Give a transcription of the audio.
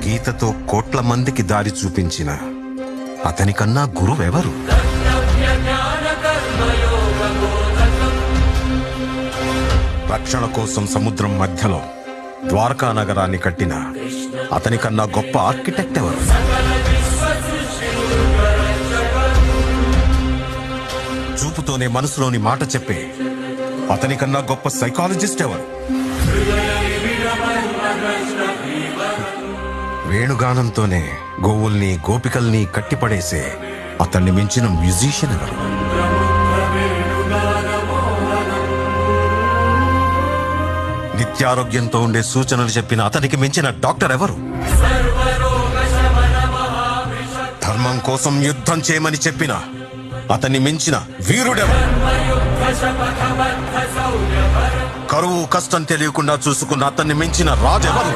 గీతతో కోట్ల మందికి దారి చూపించిన అతనికన్నా గురువెవరు? రక్షణ కోసం సముద్రం మధ్యలో ద్వారకా నగరాన్ని కట్టిన అతనికన్నా గొప్ప ఆర్కిటెక్ట్ ఎవరు? చూపుతోనే మనసులోని మాట చెప్పే అతనికన్నా గొప్ప సైకాలజిస్ట్ ఎవరు? వేణుగానంతోనే గోవుల్ని గోపికల్ని కట్టిపడేసే అతన్ని మించిన మ్యూజిషియన్ ఎవరు? నిత్యారోగ్యంతో ఉండే సూచనలు చెప్పిన అతనికి మించిన డాక్టర్ ఎవరు? ధర్మం కోసం యుద్ధం చేయమని చెప్పిన అతన్ని మించిన వీరుడెవరు? కరువు కష్టం తెలియకుండా చూసుకున్న అతన్ని మించిన రాజెవరు?